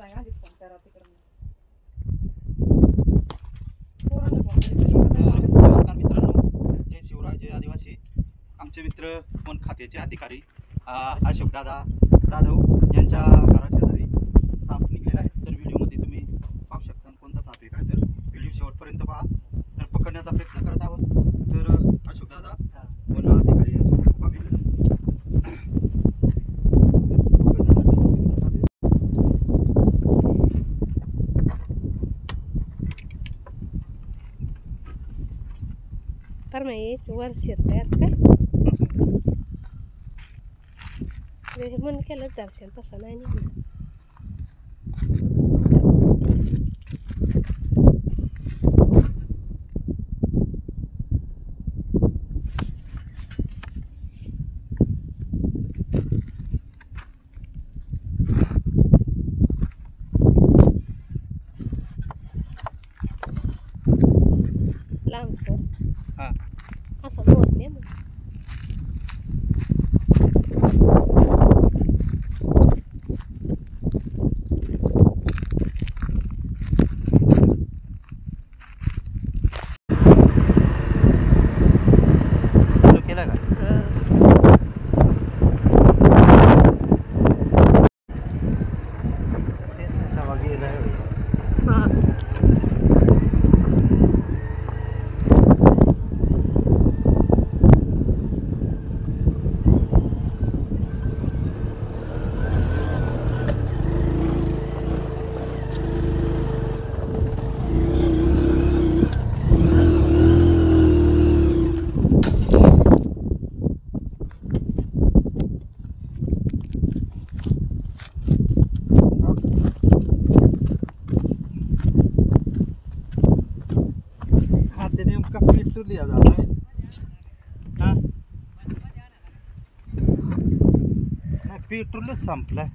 सांगा आधीच फोन करा तिकडून नमस्कार मित्रांनो, जय शिवराय, जय आदिवासी. आमचे मित्र वन खात्याचे अधिकारी अशोक दादा जाधव यांच्या घराशेजारी साप निघलेला आहे. तर व्हिडिओमध्ये तुम्ही पाहू शकता कोणता साप आहे काय. तर व्हिडिओ शेवटपर्यंत पहा. तर पकडण्याचा प्रयत्न करत आहोत. तर अशोक दादा वन अधिकारी यांचं खूप अभिनंदन. तर मग वर शिरतायत काय मन केलं दर्शन तसं नाही निघलं. लांब सर असं होत नाही मग. केला का नेमका पेट्रोल या झालाय. नाही पेट्रोलच संपलाय.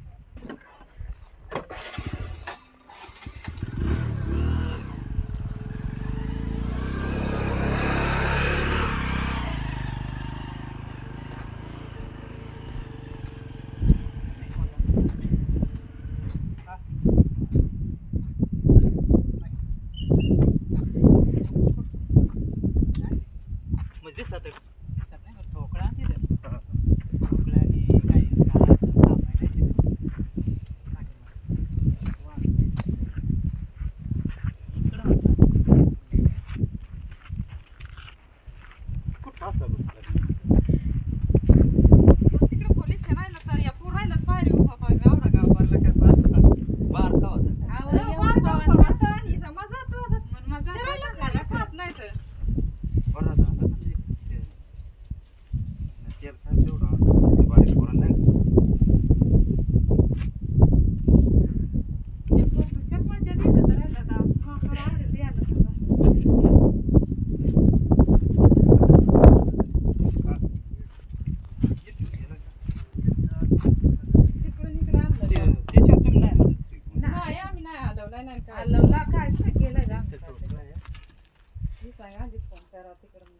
सांगा आधीच फोन करा तिकडून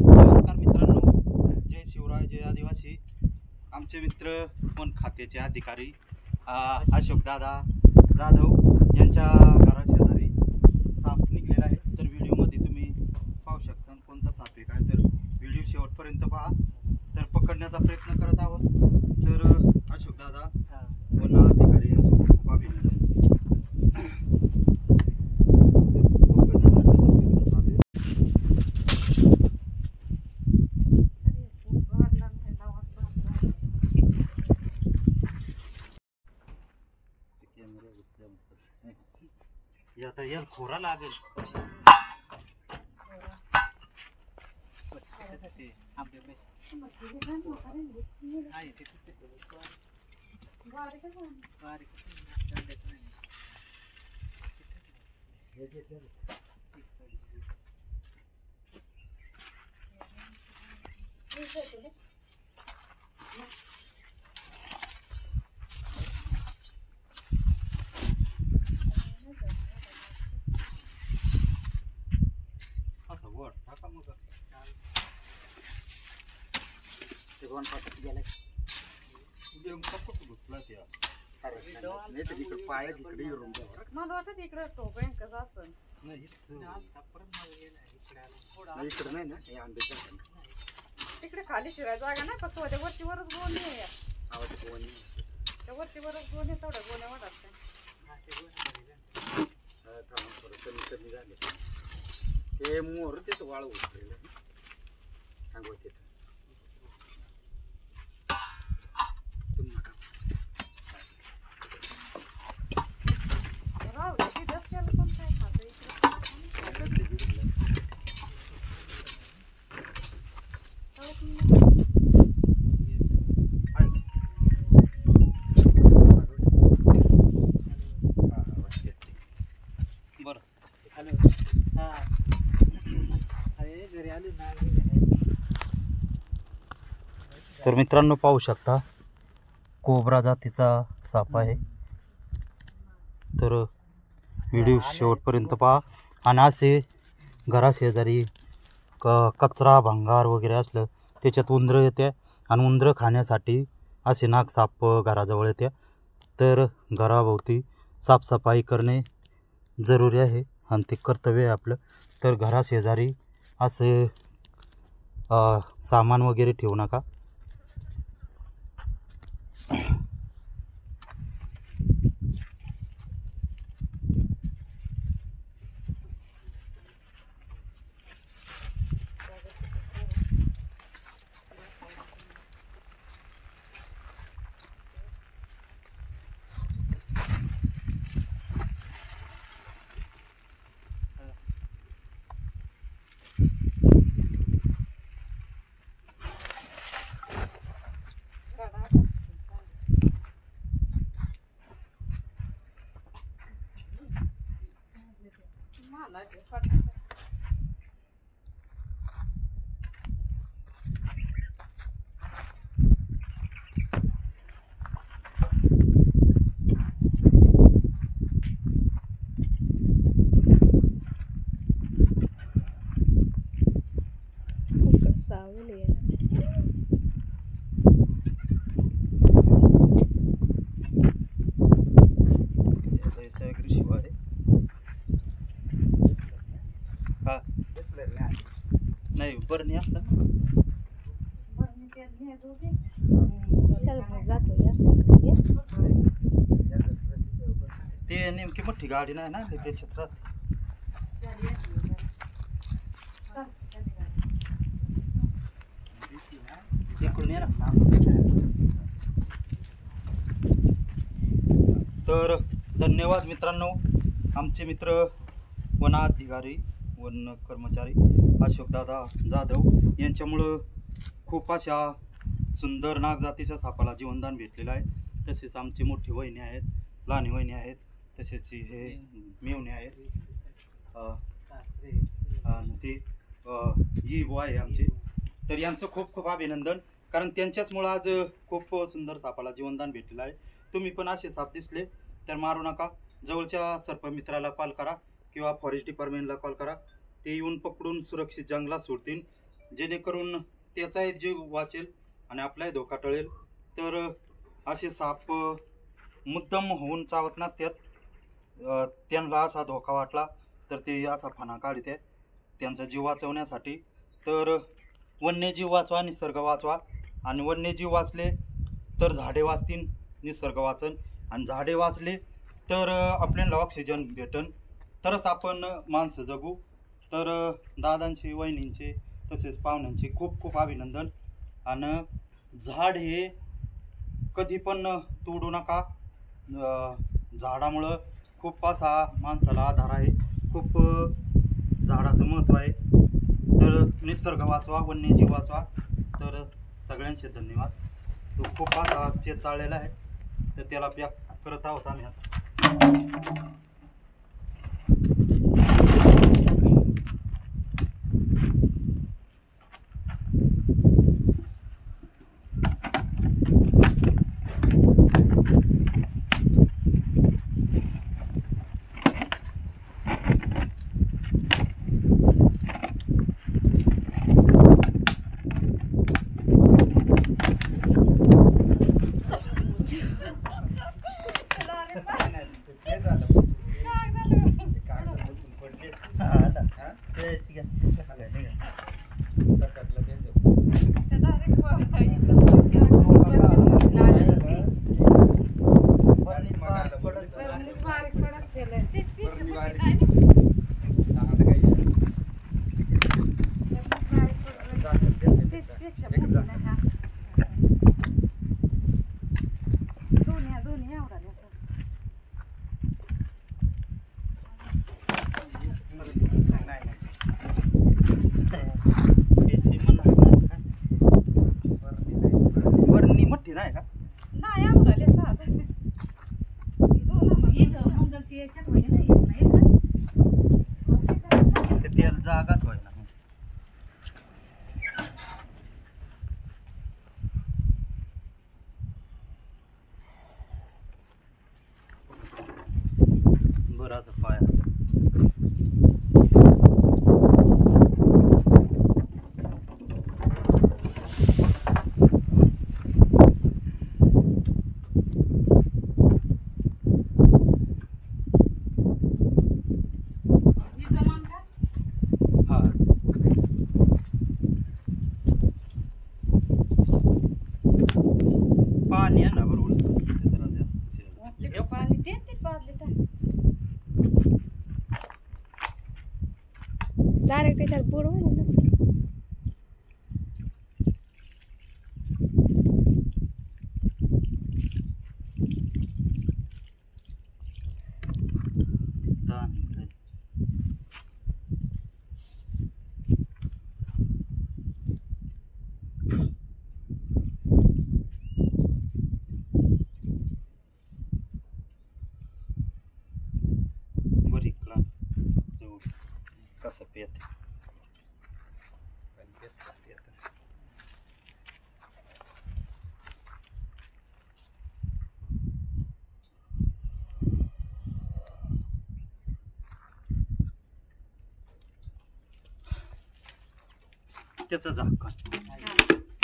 नमस्कार मित्रांनो, जय शिवराय, जय आदिवासी. आमचे मित्र वन खात्याचे अधिकारी अशोक दादा जाधव यांच्या घराशेजारी साप निघलेला आहे. तर व्हिडिओमध्ये तुम्ही पाहू शकता कोणता साप आहे काय. तर व्हिडिओ शेवटपर्यंत पहा. तर पकडण्याचा प्रयत्न करत आहोत. तर अशोक दादा वन अधिकारी यांचं खूप अभिनंदन. आता यार खोरा लागेल. वर टाका मग ते 1 पाकिट गेलाय. नेमका कुठं घुसला त्या नाही तर इकडे पाया इकडे येऊन द्या. मला वाटत इकडे तो बँकचा असं नाही इथं. नाही, इकडे नाही ना हे आंब्याच्या झाडाला. तिकडे खाली शिराय जागा नाही फक्त त्या वरची वरच गोणी आहे या. आवाज येतो आणि त्या वरची वरच गोणी तेवढ्या गोण्या वाटत थांबून थोडं कमी कमी झाले. ते मोर तिथं वाळ उठलेलं सांगवत येतं. राहू दे तिथंच त्याला कोण काय खातं इकडे बरं तर मित्रांनो पाहू शकता कोब्रा जातीचा साप आहे. तर व्हिडिओ शेवटपर्यंत पहा. आणि असे घराशेजारी कचरा भंगार वगैरे असलं त्याच्यात उंदरं येते आणि उंदरं खाण्यासाठी असे नाग साप घराजवळ येते. तर घराभोवती साफसफाई करणे जरुरी आहे आणि ते कर्तव्य आहे आपलं. तर घराशेजारी असे सामान वगैरे ठेवू नका. सावली आहे. शिवाय हा नाही बरं नाही असं त्याला जातो असं इकडे घे. ते नेमकी मोठी गाडी नाही ना ते क्षेत्रात. इकडून ये ना. तर धन्यवाद मित्रांनो. आमचे मित्र वनाधिकारी वन कर्मचारी अशोकदादा जाधव यांच्यामुळं खूप अशा सुंदर नागजातीच्या सापाला जीवनदान भेटलेलं आहे. तसेच आमची मोठी वहिनी आहेत, लहान वहिनी आहेत, तसेच हे मेवणे आहेत आणि ते ही बुवा आहे आमची. तर यांचं खूप खूप अभिनंदन, कारण त्यांच्याचमुळं आज खूप सुंदर सापाला जीवनदान भेटलेलं आहे. तुम्ही पण असे साप दिसले तर मारू नका. जवळच्या सर्पमित्राला कॉल करा किंवा फॉरेस्ट डिपार्टमेंटला कॉल करा. ते येऊन पकडून सुरक्षित जंगलात सोडतील, जेणेकरून त्याचाही जीव वाचेल आणि आपलाही धोका टळेल. तर असे साप मुद्दाम होऊन चावत नसतात. त्यांना असा धोका वाटला तर ते असा फणा काढते त्यांचा जीव वाचवण्यासाठी. तर वन्यजीव वाचवा, निसर्ग वाचवा. आणि वन्यजीव वाचले तर झाडे वाचतील, निसर्ग वाचन. आणि झाडे वाचले तर आपल्याला ऑक्सिजन भेटन, तरच आपण माणसं जगू. तर दादांचे, वहिनींचे, तसेच पाहुण्यांचे खूप खूप अभिनंदन. आणि झाड हे कधी पण तोडू नका. झाडामुळं खूप असा माणसाला आधार आहे, खूप झाडाचं महत्त्व आहे. तर निसर्ग वाचवा, वन्यजीव वाचवा. तर सगळ्यांचे धन्यवाद. तो खूप असा चेत चाललेला आहे, तर त्याला पॅक करत आहोत आम्ही आता. त्याची घ्या. सकाळला त्यांचं त्या direct वरणीत बारीक पडत. वरणीच बारीक पडत गेलंय. तेच पेक्षा वरणी मोठी बारीक. नाही ना. लहान काही वरणीच बारीक पडत. जातात त्यांचे तेच पेक्षा एकच मोठी जात. नाही हा. दोन्ही एवढा असं. नाही, नाही. त्याची म्हणा काय? वरणी नाही. वरणी मोठी नाही का? नाही आवडाले साधं. मंगलची याच्यात होईल ना येत नाही का? ते तेल जागाच होय ना. बरं आता पाया ही जमान का? हा पाणी आहे ना बरोबर ते जरा जास्त वाटलं पाणी ते पाजले तर डायरेक्ट त्याच्यात बुडवून ना. ताण. बरी इकडा जवळ कसं पेत पण तेच करते आता. त्याचं झाकण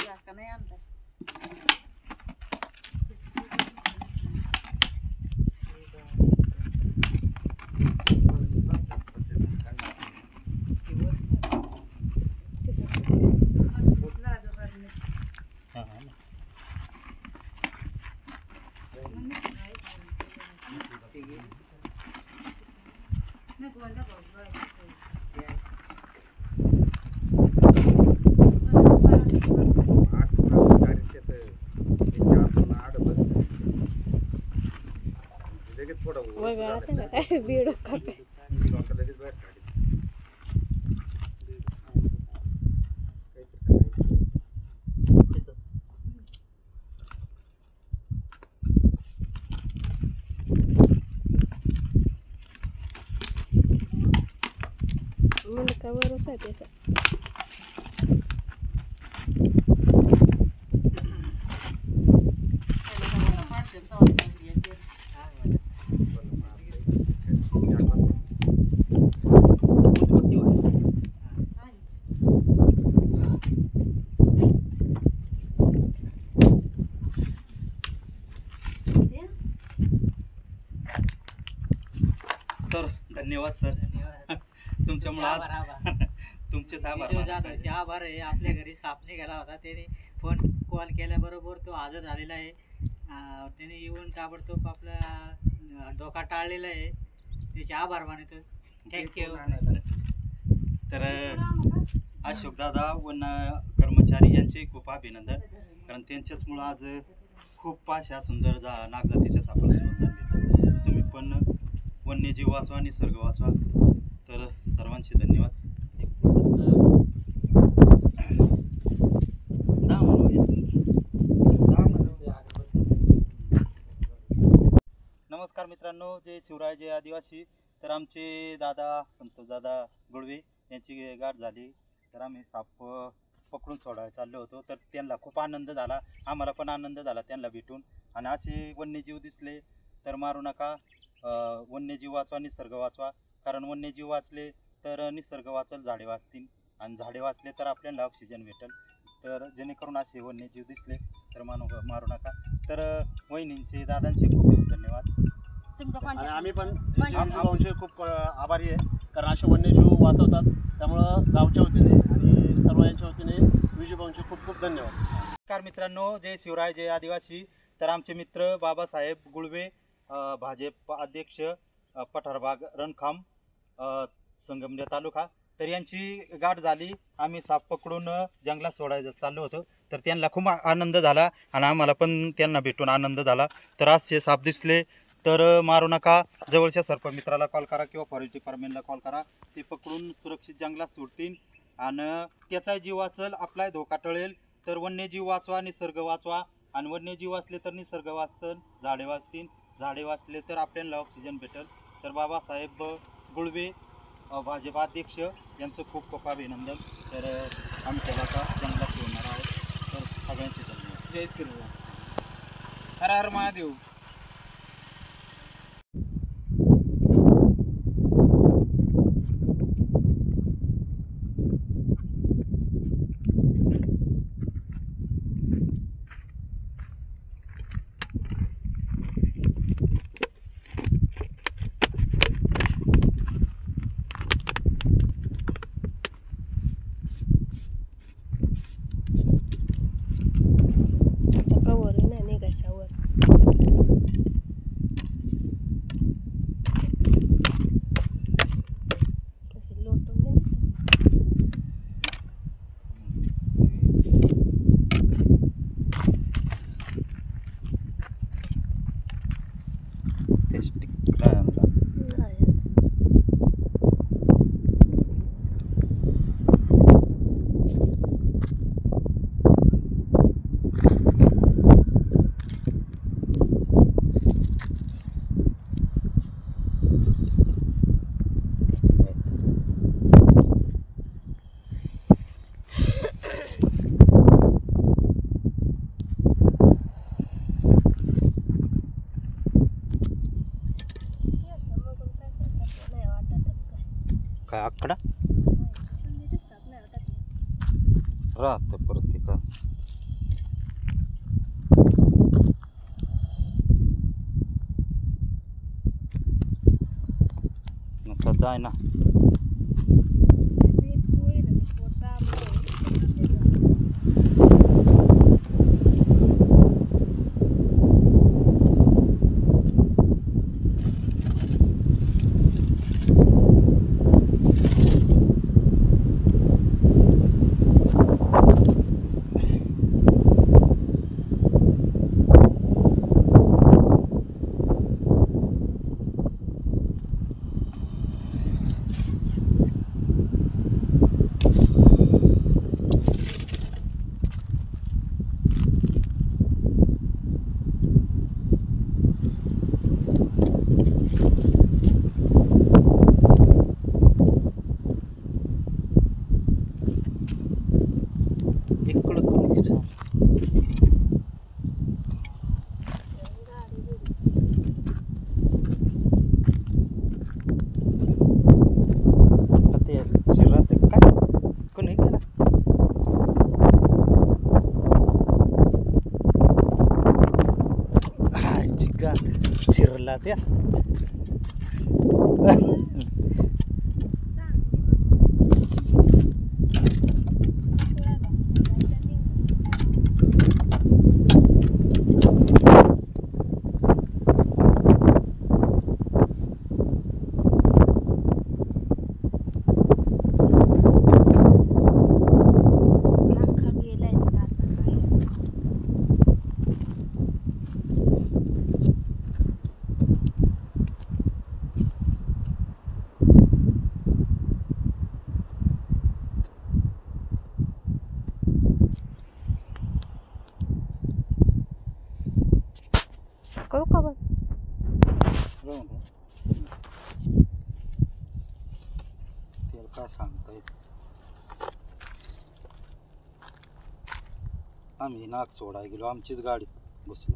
या का नाही आणलं. तेच. हा हा आठ कारण त्याचं ते चार पण आड बसतं लगेच थोडं ओलसर वेगळं झालं आता ना. काय बीड काढते. डोकं लगेच बाहेर काढते. काहीतरी खायचं. त्याचं मुंडका वरच आहे त्याचा. पण मग आपलं आठ वाजता उदबत्ती व्हायची. तर धन्यवाद सर तुमच्यामुळे आज तुमचेच आभार जाधवचे आभार आहे. आपल्या घरी साप निघाला होता, त्याने फोन कॉल केल्याबरोबर तो हजर झालेला आहे. त्याने येऊन ताबडतोब आपला धोका टाळलेला आहे. त्याचे आभार मानतो. थँक्यू. तर अशोक दादा वन कर्मचारी यांचे खूप अभिनंदन, कारण त्यांच्याचमुळं आज खूप अशा सुंदर नागजातीच्या सापाला शोध लागले. तुम्ही पण वन्यजीव वाचवा, निसर्ग वाचवा. तर सर्वांचे धन्यवाद. जा म्हणूया. नमस्कार मित्रांनो, जय शिवराय जय आदिवासी. तर आमचे दादा संतोष दादा गुळवे यांची गाठ झाली, तर आम्ही साप पकडून सोडायला चाललो होतो. तर त्यांना खूप आनंद झाला, आम्हाला पण आनंद झाला त्यांना भेटून. आणि असे वन्यजीव दिसले तर मारू नका. वन्यजीव वाचवा, निसर्ग वाचवा. कारण वन्यजीव वाचले तर निसर्ग वाचल, झाडे वाचतील, आणि झाडे वाचले तर आपल्याला ऑक्सिजन भेटेल. तर जेणेकरून असे वन्यजीव दिसले तर मारू नका. तर वहिनींचे दादांचे खूप खूप धन्यवाद. तुमचा आणि कॉन्टॅक्ट आम्ही पण विजूभाऊंचे खूप आभारी आहे, कारण असे वन्यजीव वाचवतात. त्यामुळं गावच्या वतीने आणि सर्व यांच्या वतीने विजूभाऊंचे खूप खूप धन्यवाद. नमस्कार मित्रांनो, जय शिवराय जय आदिवासी. तर आमचे मित्र बाबासाहेब गुळवे, भाजप अध्यक्ष, पठारबाग रणखाम, संगमनेर तालुका. तर यांची गाठ झाली. आम्ही साप पकडून जंगलात सोडायचं चाललो होतो. तर त्यांना खूप आनंद झाला आणि आम्हाला पण त्यांना भेटून आनंद झाला. तर असे साप दिसले तर मारू नका, जवळच्या सर्पमित्राला कॉल करा किंवा फॉरेस्ट डिपार्टमेंटला कॉल करा. ते पकडून सुरक्षित जंगलात सोडतील आणि त्याचा जीव वाचल, आपला धोका टळेल. तर वन्यजीव वाचवा, निसर्ग वाचवा. आणि वन्यजीव वाचले तर निसर्ग वाचतं, झाडे वाचतील, झाडे वाचले तर आपल्याला ऑक्सिजन भेटेल. तर बाबासाहेब गुळवे, भाजप अध्यक्ष यांचं खूप खूप अभिनंदन. तर आम्ही त्याला आता जंगलात सोडणार आहोत. तर सगळ्यांचे धन्यवाद. जय श्रीराम. हर हर महादेव. आता वरून नाही निघायचा वर. असं लोटून दे ना. नाही. नाही वाटत काय. काय आकडा नाही दिसत नाही वाटत. राहतं परत का नका जाय ना. इकडं कोणी छान. ते शिरात काय कोणी गेला. चिका शिरला त्या. करू का बघ. जाऊन दे. त्याला काय सांगता येत. आम्ही नाक सोडाय गेलो, आमचीच गाडी घुसली.